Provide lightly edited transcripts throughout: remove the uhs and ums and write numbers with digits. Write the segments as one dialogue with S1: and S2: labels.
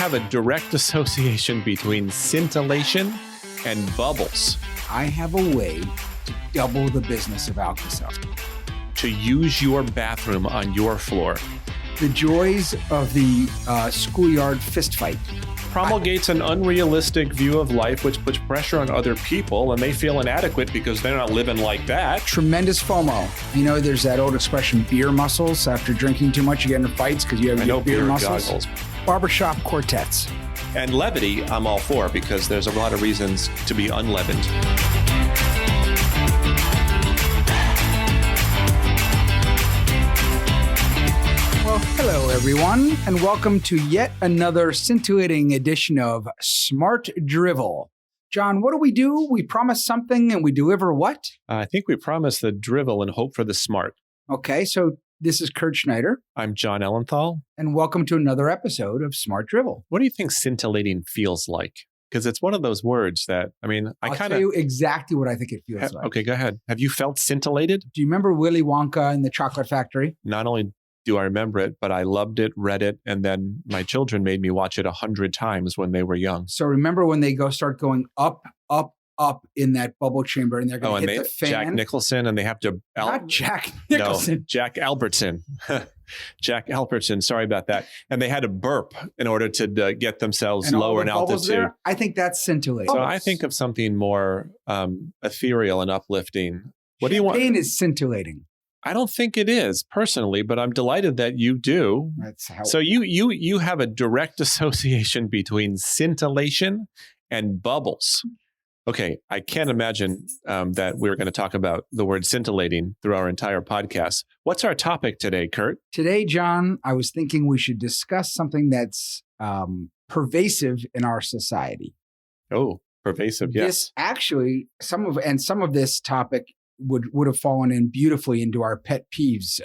S1: have a direct association between scintillation and bubbles.
S2: I have a way to double the business of Alka-Seltzer.
S1: To use your bathroom on your floor.
S2: The joys of the schoolyard fistfight.
S1: Promulgates an unrealistic view of life which puts pressure on other people and they feel inadequate because they're not living like that.
S2: Tremendous FOMO. You know, there's that old expression, beer muscles. After drinking too much, you get into fights because you have beer muscles.
S1: Goggles.
S2: Barbershop quartets.
S1: And levity, I'm all for, because there's a lot of reasons to be unleavened.
S2: Well, hello, everyone, and welcome to yet another scintillating edition of Smart Drivel. John, what do? We promise something and we deliver what?
S1: I think we promise the drivel and hope for the smart.
S2: Okay, so this is Kurt Schneider.
S1: I'm John Ellenthal.
S2: And welcome to another episode of Smart Drivel.
S1: What do you think scintillating feels like? Because it's one of those words that,
S2: I'll tell you exactly what I think it feels like.
S1: Okay, go ahead. Have you felt scintillated?
S2: Do you remember Willy Wonka and the Chocolate Factory?
S1: Not only do I remember it, but I loved it, read it, and then my children made me watch it 100 times when they were young.
S2: So remember when they start going up in that bubble chamber and they're going to hit the fan?
S1: Jack Nicholson, and they have to...
S2: Not Jack Nicholson.
S1: No, Jack Albertson. Jack Albertson, sorry about that. And they had to burp in order to get themselves lower in altitude.
S2: There? I think that's scintillating.
S1: So I think of something more ethereal and uplifting. What do you want?
S2: Champagne is scintillating.
S1: I don't think it is personally, but I'm delighted that you do. So you have a direct association between scintillation and bubbles. Okay, I can't imagine that we're going to talk about the word scintillating through our entire podcast. What's our topic today, Kurt?
S2: Today, John, I was thinking we should discuss something that's pervasive in our society.
S1: Oh, pervasive, yes.
S2: This actually, some of this topic would have fallen in beautifully into our pet peeves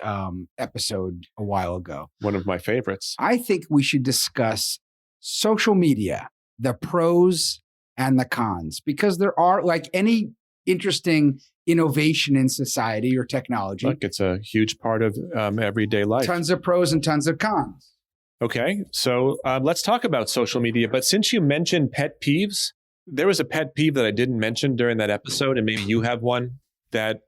S2: episode a while ago.
S1: One of my favorites.
S2: I think we should discuss social media, the pros and the cons, because there are, like any interesting innovation in society or technology.
S1: Look, it's a huge part of everyday life.
S2: Tons of pros and tons of cons.
S1: Okay, so let's talk about social media. But since you mentioned pet peeves, there was a pet peeve that I didn't mention during that episode, and maybe you have one that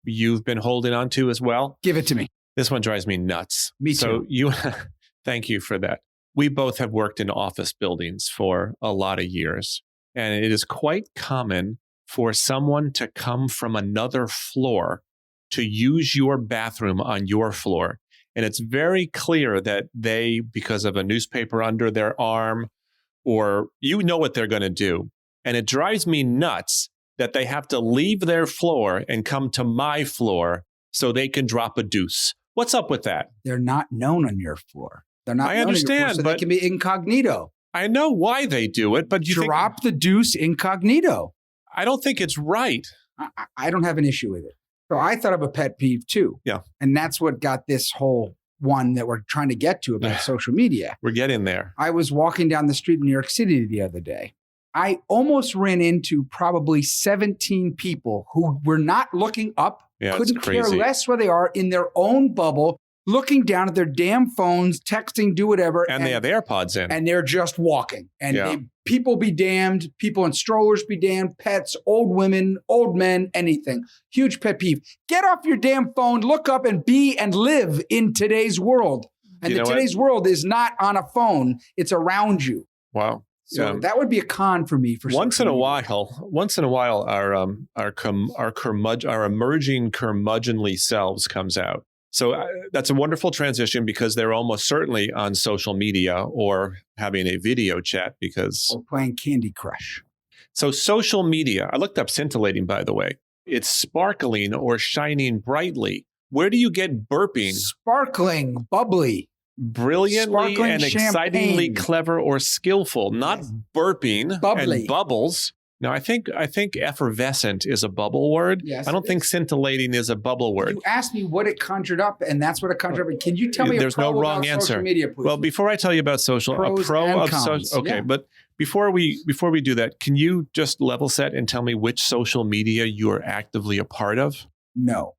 S1: you've been holding on to as well.
S2: Give it to me.
S1: This one drives me nuts.
S2: Me too.
S1: So thank you for that. We both have worked in office buildings for a lot of years, and it is quite common for someone to come from another floor to use your bathroom on your floor. And it's very clear that they, because of a newspaper under their arm, or you know what they're going to do. And it drives me nuts that they have to leave their floor and come to my floor so they can drop a deuce. What's up with that?
S2: They're not known on your floor. They're not.
S1: I understand,
S2: so
S1: but
S2: they can be incognito.
S1: I know why they do it, but
S2: drop the deuce incognito.
S1: I don't think it's right.
S2: I don't have an issue with it. So I thought of a pet peeve too.
S1: Yeah,
S2: and that's what got this whole one that we're trying to get to about social media.
S1: We're getting there.
S2: I was walking down the street in New York City the other day. I almost ran into probably 17 people who were not looking up, couldn't care less where they are in their own bubble, looking down at their damn phones, texting, do whatever.
S1: And they have AirPods in.
S2: And they're just walking. And people be damned, people in strollers be damned, pets, old women, old men, anything. Huge pet peeve. Get off your damn phone, look up and be and live in today's world. And today's world is not on a phone, it's around you.
S1: Wow.
S2: So that would be a con for me.
S1: Once in a while, our emerging curmudgeonly selves comes out. So that's a wonderful transition because they're almost certainly on social media or having a video chat
S2: or playing Candy Crush.
S1: So social media, I looked up scintillating, by the way. It's sparkling or shining brightly. Where do you get burping?
S2: Sparkling, bubbly.
S1: Brilliantly
S2: Sparkling
S1: and
S2: champagne.
S1: Excitingly clever or skillful, not burping
S2: bubbly.
S1: And bubbles. Now, I think effervescent is a bubble word.
S2: Yes,
S1: I don't think scintillating is a bubble word.
S2: You asked me what it conjured up, and that's what it conjured up. Can you tell me
S1: There's no wrong answer.
S2: Social media, please?
S1: Well, before I tell you about social,
S2: Pros
S1: a pro
S2: and
S1: of
S2: cons.
S1: social. Okay, but before we do that, can you just level set and tell me which social media you are actively a part of?
S2: No.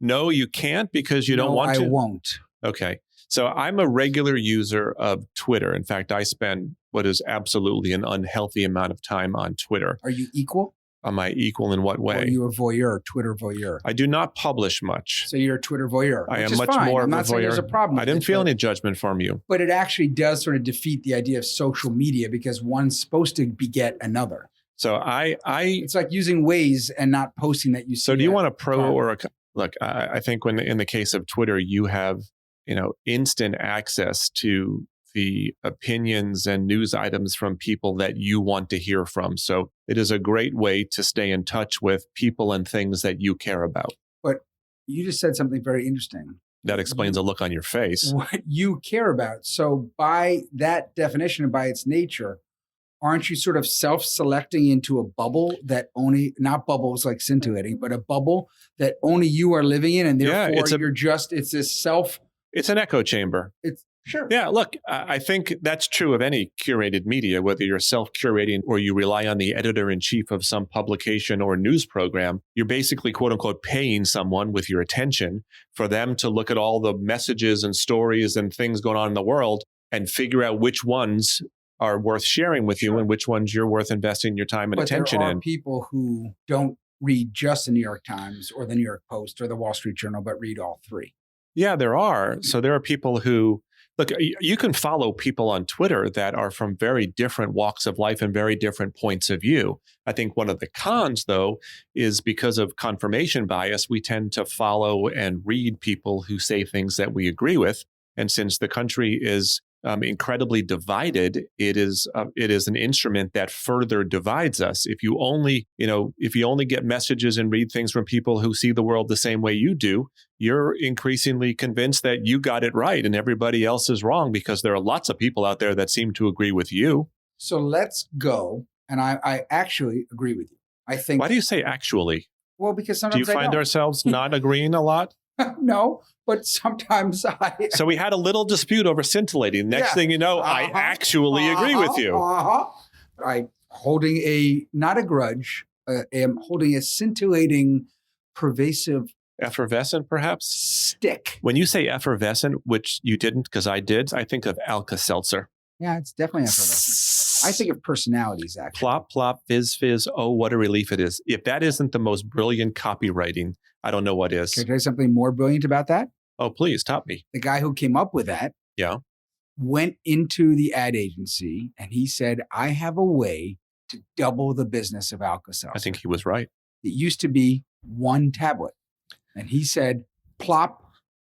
S1: No, you can't because you don't want to.
S2: I won't.
S1: Okay. So I'm a regular user of Twitter. In fact, I spend what is absolutely an unhealthy amount of time on Twitter.
S2: Are you equal?
S1: Am I equal in what way?
S2: Or are you a voyeur, Twitter voyeur?
S1: I do not publish much.
S2: So you're a Twitter voyeur.
S1: I am
S2: which
S1: much
S2: is fine.
S1: more
S2: I'm
S1: of a
S2: not saying there's a
S1: voyeur.
S2: problem.
S1: I didn't feel any judgment from you.
S2: But it actually does sort of defeat the idea of social media because one's supposed to beget another.
S1: So
S2: it's like using Waze and not posting that you see.
S1: So do you want a pro or a look? I think when in the case of Twitter, you have instant access to the opinions and news items from people that you want to hear from. So it is a great way to stay in touch with people and things that you care about.
S2: But you just said something very interesting.
S1: That explains a look on your face.
S2: What you care about. So by that definition and by its nature, aren't you sort of self-selecting into a bubble that only, not bubbles like scintillating, but a bubble that only you are living in, and therefore it's this self.
S1: It's an echo chamber.
S2: It's sure.
S1: Yeah, look, I think that's true of any curated media, whether you're self-curating or you rely on the editor-in-chief of some publication or news program. You're basically, quote unquote, paying someone with your attention for them to look at all the messages and stories and things going on in the world and figure out which ones are worth sharing with you and which ones you're worth investing your time and attention in.
S2: There are people who don't read just the New York Times or the New York Post or the Wall Street Journal, but read all three.
S1: Yeah, there are. So there are people who, look, you can follow people on Twitter that are from very different walks of life and very different points of view. I think one of the cons, though, is because of confirmation bias, we tend to follow and read people who say things that we agree with. And since the country is incredibly divided, it is an instrument that further divides us. If you only get messages and read things from people who see the world the same way you do, you're increasingly convinced that you got it right and everybody else is wrong because there are lots of people out there that seem to agree with you.
S2: So let's go. And I actually agree with you. I think.
S1: Why do you say actually?
S2: Well, because sometimes
S1: do you find ourselves not agreeing a lot?
S2: No, but sometimes I.
S1: So we had a little dispute over scintillating. Next thing you know, I actually agree with you.
S2: I'm holding not a grudge. I'm holding a scintillating, pervasive.
S1: Effervescent, perhaps?
S2: Stick.
S1: When you say effervescent, which you didn't because I did, I think of Alka-Seltzer.
S2: Yeah, it's definitely effervescent. I think of personalities, actually.
S1: Plop, plop, fizz, fizz. Oh, what a relief it is. If that isn't the most brilliant copywriting, I don't know what is.
S2: Can I tell you something more brilliant about that?
S1: Oh, please, top me.
S2: The guy who came up with that went into the ad agency and he said, I have a way to double the business of Alka-Seltzer.
S1: I think he was right.
S2: It used to be one tablet. And he said, plop,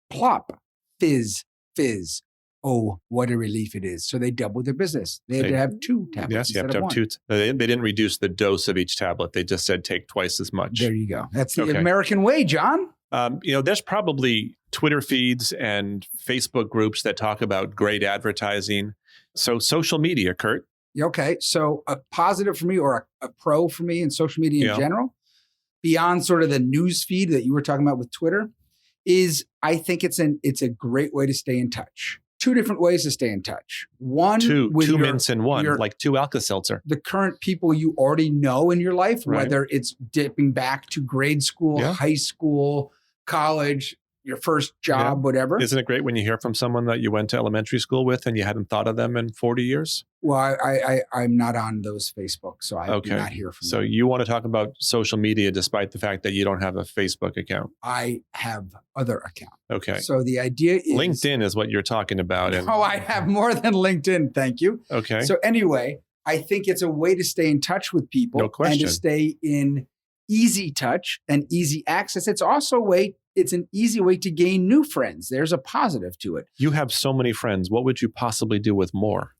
S2: plop, fizz, fizz. Oh, what a relief it is. So they doubled their business. They had to have two tablets.
S1: Yes, you have to have two. They didn't reduce the dose of each tablet. They just said take twice as much.
S2: There you go. That's the American way, John.
S1: There's probably Twitter feeds and Facebook groups that talk about great advertising. So social media, Kurt.
S2: Okay. So a positive for me or a pro for me in social media in general, beyond sort of the news feed that you were talking about with Twitter, is I think it's a great way to stay in touch. Two different ways to stay in touch. One,
S1: two mints in one, like two Alka-Seltzer.
S2: The current people you already know in your life, whether it's dipping back to grade school, high school, college, your first job, whatever.
S1: Isn't it great when you hear from someone that you went to elementary school with and you hadn't thought of them in 40 years?
S2: Well, I'm not on those Facebook, so I do not hear from them.
S1: So you want to talk about social media despite the fact that you don't have a Facebook account?
S2: I have other accounts.
S1: Okay.
S2: So the idea is...
S1: LinkedIn is what you're talking about.
S2: No, I have more than LinkedIn. Thank you.
S1: Okay.
S2: So anyway, I think it's a way to stay in touch with people.
S1: No question.
S2: And to stay in easy touch and easy access. It's also it's an easy way to gain new friends. There's a positive to it.
S1: You have so many friends. What would you possibly do with more?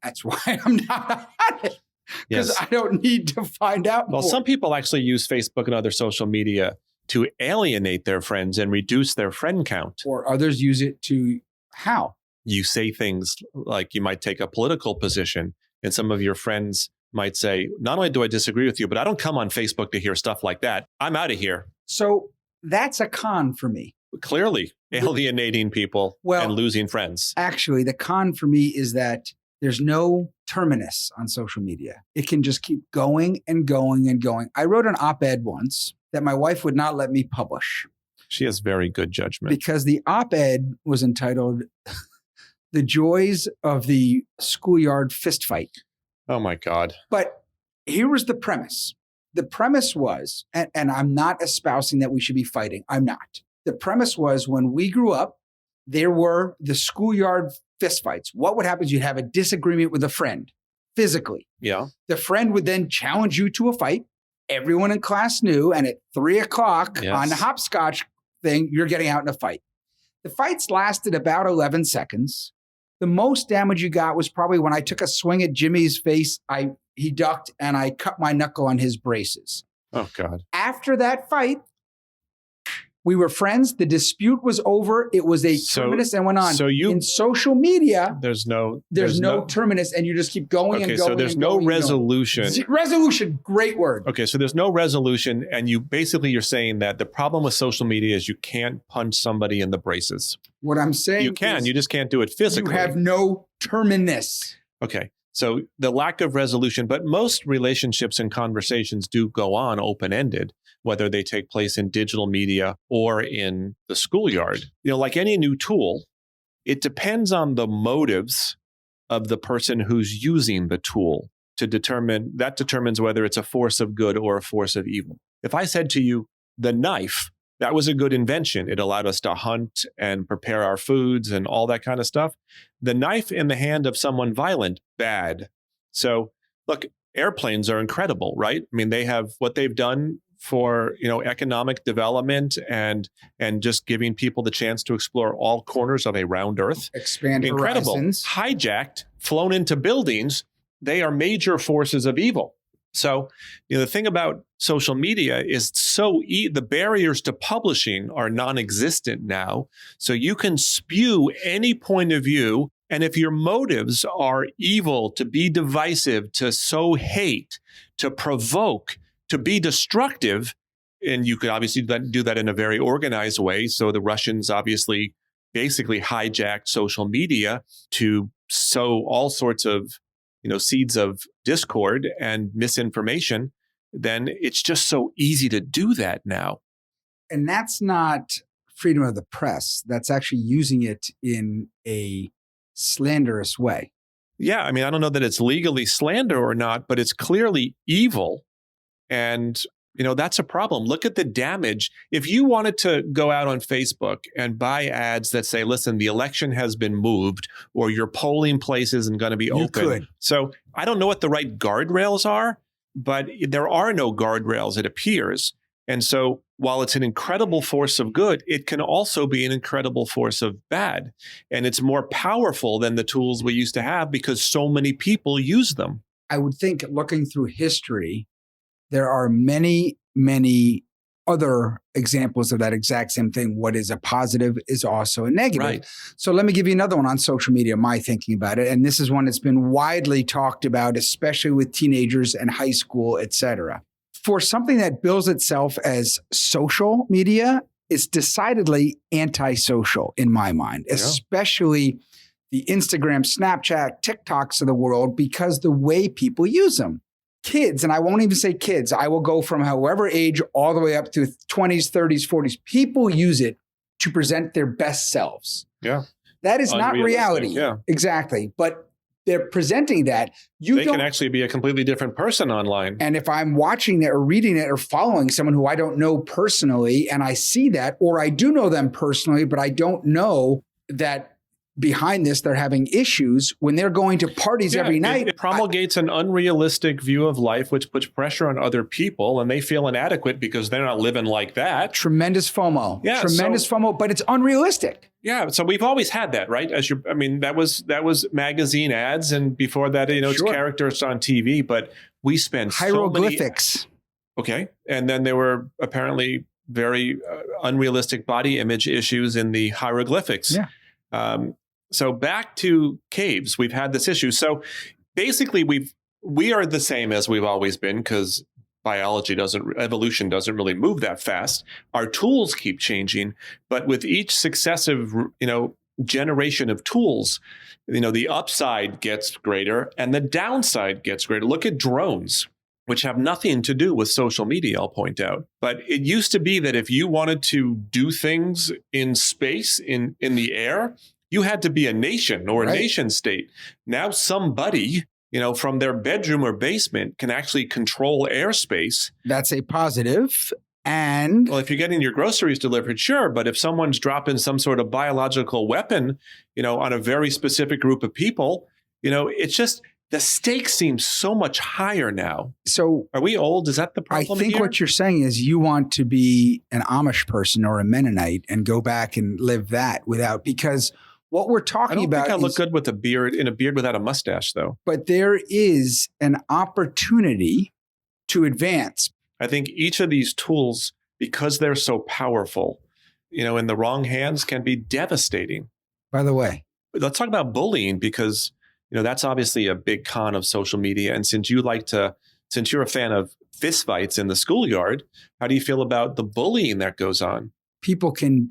S2: That's why I'm not on it. Because I don't need to find out more.
S1: Well, some people actually use Facebook and other social media to alienate their friends and reduce their friend count.
S2: Or others use it to how?
S1: You say things like you might take a political position and some of your friends might say, not only do I disagree with you, but I don't come on Facebook to hear stuff like that. I'm out of here.
S2: So that's a con for me.
S1: Clearly alienating people and losing friends.
S2: Actually, the con for me is that there's no terminus on social media. It can just keep going and going and going. I wrote an op-ed once that my wife would not let me publish.
S1: She has very good judgment.
S2: Because the op-ed was entitled The Joys of the Schoolyard Fistfight.
S1: Oh my God.
S2: But here was the premise. The premise was, and I'm not espousing that we should be fighting. I'm not. The premise was when we grew up, there were the schoolyard fistfights. What would happen is you'd have a disagreement with a friend physically.
S1: Yeah.
S2: The friend would then challenge you to a fight. Everyone in class knew, and at 3:00 on the hopscotch thing, you're getting out in a fight. The fights lasted about 11 seconds. The most damage you got was probably when I took a swing at Jimmy's face. He ducked and I cut my knuckle on his braces.
S1: Oh, God.
S2: After that fight, we were friends. The dispute was over. It was a terminus and went on.
S1: So
S2: in social media,
S1: there's no
S2: terminus, and you just keep going and going.
S1: So there's no resolution.
S2: Resolution, great word.
S1: Okay, so there's no resolution, and you're saying that the problem with social media is you can't punch somebody in the braces.
S2: What I'm saying,
S1: you just can't do it physically.
S2: You have no terminus.
S1: Okay. So the lack of resolution, but most relationships and conversations do go on open-ended, whether they take place in digital media or in the schoolyard. Like any new tool, it depends on the motives of the person who's using the tool that determines whether it's a force of good or a force of evil. If I said to you, the knife, that was a good invention. It allowed us to hunt and prepare our foods and all that kind of stuff. The knife in the hand of someone violent, bad. So look, airplanes are incredible, right? I mean, they have what they've done for, economic development and just giving people the chance to explore all corners of a round earth.
S2: Expand
S1: incredible.
S2: Horizons.
S1: Hijacked, flown into buildings. They are major forces of evil. So, the thing about social media is the barriers to publishing are non-existent now. So you can spew any point of view. And if your motives are evil, to be divisive, to sow hate, to provoke, to be destructive, and you could obviously do that in a very organized way. So the Russians obviously basically hijacked social media to sow all sorts of seeds of discord and misinformation, then it's just so easy to do that now.
S2: And that's not freedom of the press. That's actually using it in a slanderous way.
S1: Yeah. I mean, I don't know that it's legally slander or not, but it's clearly evil. And, that's a problem. Look at the damage. If you wanted to go out on Facebook and buy ads that say, listen, the election has been moved or your polling place isn't going to be open.
S2: Could.
S1: So I don't know what the right guardrails are, but there are no guardrails, it appears. And so while it's an incredible force of good, it can also be an incredible force of bad. And it's more powerful than the tools we used to have because so many people use them.
S2: I would think looking through history, there are many, many other examples of that exact same thing. What is a positive is also a negative.
S1: Right.
S2: So let me give you another one on social media, my thinking about it. And this is one that's been widely talked about, especially with teenagers and high school, et cetera. For something that bills itself as social media, it's decidedly antisocial in my mind, especially the Instagram, Snapchat, TikToks of the world, because the way people use them. Kids, and I won't even say kids, I will go from however age all the way up to 20s, 30s, 40s. People use it to present their best selves.
S1: Yeah.
S2: That is not reality.
S1: Yeah.
S2: Exactly. But they're presenting that.
S1: They can actually be a completely different person online.
S2: And if I'm watching it or reading it or following someone who I don't know personally, and I see that, or I do know them personally, but I don't know that behind this, they're having issues when they're going to parties every night.
S1: It promulgates an unrealistic view of life, which puts pressure on other people, and they feel inadequate because they're not living like that.
S2: Tremendous FOMO.
S1: Yeah,
S2: tremendous FOMO, but it's unrealistic.
S1: Yeah, so we've always had that, right? That was magazine ads, and before that, it's characters on TV. But we spend
S2: hieroglyphics.
S1: Okay, and then there were apparently very unrealistic body image issues in the hieroglyphics.
S2: Yeah.
S1: So back to caves, we've had this issue. So basically, we are the same as we've always been because evolution doesn't really move that fast. Our tools keep changing, but with each successive, generation of tools, the upside gets greater and the downside gets greater. Look at drones. which have nothing to do with social media, I'll point out. But it used to be that if you wanted to do things in space, in the air, you had to be a nation or a nation state. Now somebody, from their bedroom or basement can actually control airspace.
S2: That's a positive. And
S1: well, if you're getting your groceries delivered, sure. But if someone's dropping some sort of biological weapon, on a very specific group of people, it's just the stakes seem so much higher now.
S2: So
S1: are we old? Is that the problem?
S2: I think
S1: here?
S2: What you're saying is you want to be an Amish person or a Mennonite and go back and live that because what we're talking about.
S1: I don't think I look good with a beard without a mustache, though.
S2: But there is an opportunity to advance.
S1: I think each of these tools, because they're so powerful, in the wrong hands can be devastating.
S2: By the way,
S1: let's talk about bullying because, that's obviously a big con of social media. And since you're a fan of fistfights in the schoolyard, how do you feel about the bullying that goes on?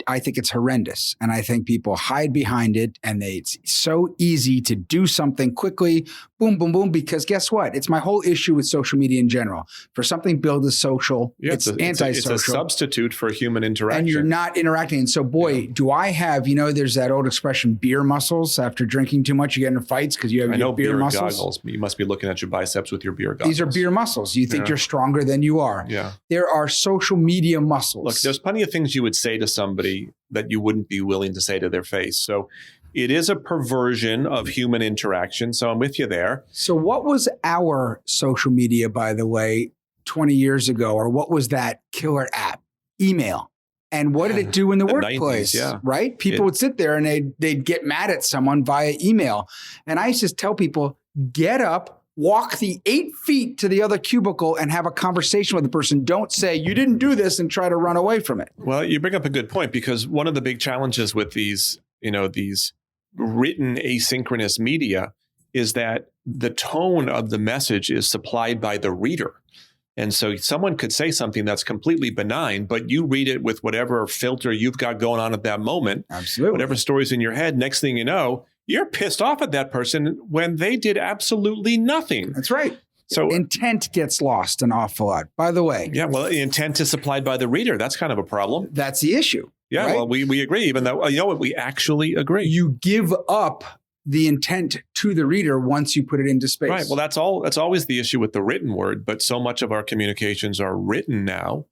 S2: I think it's horrendous. And I think people hide behind it and it's so easy to do something quickly, boom, boom, boom, because guess what? It's my whole issue with social media in general. For something built as social, it's antisocial.
S1: It's a substitute for human interaction.
S2: And you're not interacting. And so, do I have, there's that old expression, beer muscles. After drinking too much, you get into fights because you have your beer muscles.
S1: Goggles. You must be looking at your biceps with your beer goggles.
S2: These are beer muscles. You think you're stronger than you are.
S1: Yeah.
S2: There are social media muscles.
S1: Look, there's plenty of things you would say to somebody that you wouldn't be willing to say to their face. So it is a perversion of human interaction. So I'm with you there.
S2: So what was our social media, by the way, 20 years ago? Or what was that killer app? Email. And what did it do in the workplace?
S1: 90s,
S2: right? People would sit there and they'd get mad at someone via email. And I used to tell people, get up, walk the 8 feet to the other cubicle and have a conversation with the person. Don't say, you didn't do this and try to run away from it.
S1: Well, you bring up a good point because one of the big challenges with these written asynchronous media is that the tone of the message is supplied by the reader. And so someone could say something that's completely benign, but you read it with whatever filter you've got going on at that moment.
S2: Absolutely.
S1: Whatever story's in your head, next thing you know, you're pissed off at that person when they did absolutely nothing.
S2: That's right.
S1: So
S2: intent gets lost an awful lot. By the way.
S1: Yeah, well, the intent is supplied by the reader. That's kind of a problem.
S2: That's the issue.
S1: Yeah,
S2: right?
S1: Well, we agree, even though, we actually agree.
S2: You give up the intent to the reader once you put it into space.
S1: Right. Well, that's always the issue with the written word, but so much of our communications are written now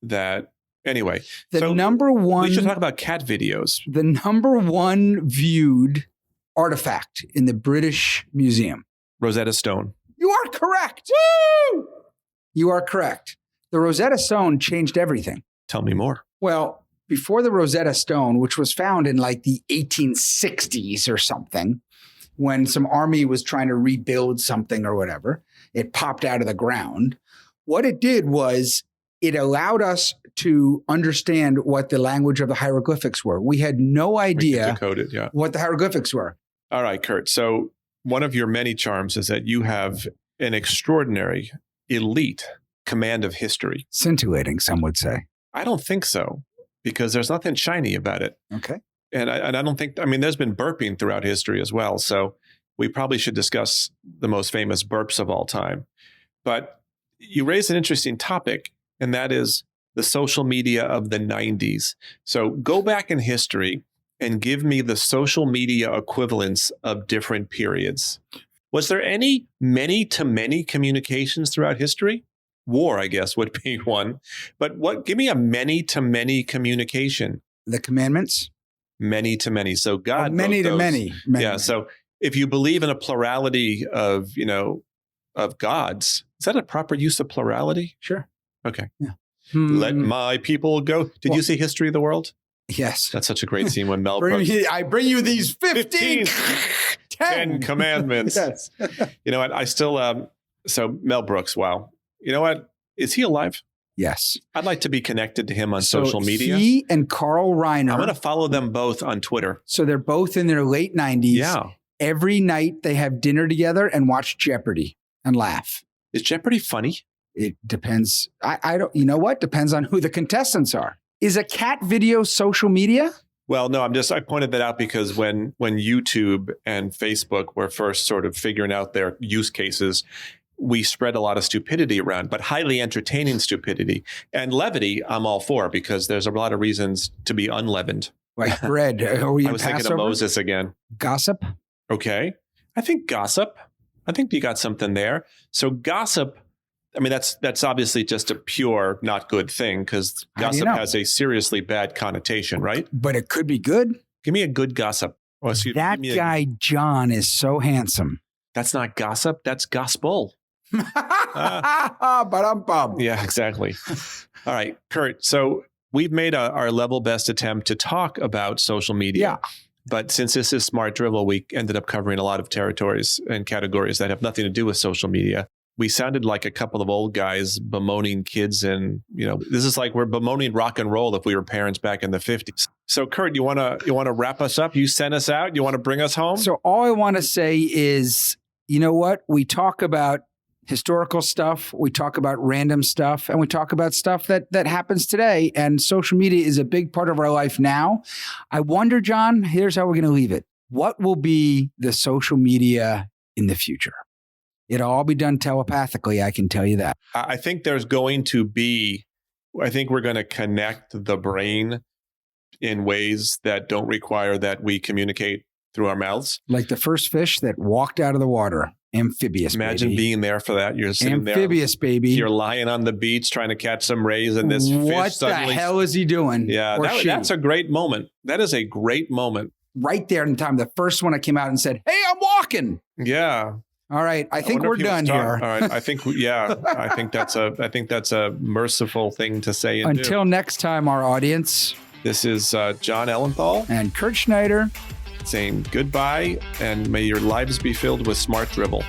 S1: that anyway.
S2: Number one.
S1: We should talk about cat videos.
S2: The number one viewed artifact in the British Museum.
S1: Rosetta Stone.
S2: You are correct. Woo! You are correct. The Rosetta Stone changed everything.
S1: Tell me more.
S2: Well, before the Rosetta Stone, which was found in like the 1860s or something, when some army was trying to rebuild something or whatever, it popped out of the ground. What it did was it allowed us to understand what the language of the hieroglyphics were. We had no idea
S1: decode it, yeah.
S2: what the hieroglyphics were.
S1: All right, Kurt. So one of your many charms is that you have an extraordinary, elite command of history.
S2: Scintillating, some would say.
S1: I don't think so, because there's nothing shiny about it.
S2: Okay.
S1: And I don't think, there's been burping throughout history as well. So we probably should discuss the most famous burps of all time. But you raised an interesting topic, and that is the social media of the 90s. So go back in history and give me the social media equivalents of different periods. Was there any many-to-many communications throughout history? War, I guess, would be one. But give me a many-to-many communication.
S2: The commandments?
S1: Many-to-many. So God
S2: many to many.
S1: Yeah. So if you believe in a plurality of gods, is that a proper use of plurality?
S2: Sure.
S1: Okay.
S2: Yeah.
S1: Let my people go. Did you see History of the World?
S2: Yes.
S1: That's such a great scene when Mel Brooks.
S2: I bring you these 15
S1: 10 commandments.
S2: Yes.
S1: You know what? I still, so Mel Brooks, wow. You know what? Is he alive?
S2: Yes.
S1: I'd like to be connected to him on social media.
S2: He and Carl Reiner.
S1: I'm going to follow them both on Twitter.
S2: So they're both in their late 90s.
S1: Yeah.
S2: Every night they have dinner together and watch Jeopardy and laugh.
S1: Is Jeopardy funny?
S2: It depends. I don't, you know what? Depends on who the contestants are. Is a cat video social media?
S1: Well, no, I pointed that out because when YouTube and Facebook were first sort of figuring out their use cases, we spread a lot of stupidity around, but highly entertaining stupidity. And levity, I'm all for, because there's a lot of reasons to be unleavened.
S2: Like bread.
S1: I was thinking of Moses again.
S2: Gossip?
S1: Okay. I think gossip. I think you got something there. So gossip, I mean, that's obviously just a pure not good thing, because gossip has a seriously bad connotation, right?
S2: But it could be good.
S1: Give me a good gossip.
S2: That guy, John, is so handsome.
S1: That's not gossip. That's gospel. Yeah, exactly. All right, Kurt. So we've made our level best attempt to talk about social media.
S2: Yeah.
S1: But since this is Smart Drivel, we ended up covering a lot of territories and categories that have nothing to do with social media. We sounded like a couple of old guys bemoaning kids, and this is like we're bemoaning rock and roll if we were parents back in the 50s. So Kurt, you want to wrap us up? You sent us out. You want to bring us home?
S2: So all I want to say is, you know what? We talk about historical stuff, we talk about random stuff, and we talk about stuff that happens today. And social media is a big part of our life now. I wonder, John, here's how we're going to leave it. What will be the social media in the future? It'll all be done telepathically, I can tell you that.
S1: I think we're going to connect the brain in ways that don't require that we communicate through our mouths.
S2: Like the first fish that walked out of the water. Amphibious,
S1: Imagine
S2: baby.
S1: being there for that. You're sitting there.
S2: Amphibious, baby.
S1: You're lying on the beach trying to catch some rays, and this fish suddenly...
S2: What the hell is he doing?
S1: Yeah, that's a great moment. That is a great moment.
S2: Right there in the time, the first one I came out and said, "Hey, I'm walking."
S1: Yeah.
S2: All right, I think we're done here.
S1: All right, I think that's a merciful thing to say and
S2: Until next time, our audience.
S1: This is John Ellenthal
S2: and Kurt Schneider
S1: saying goodbye, and may your lives be filled with smart drivel.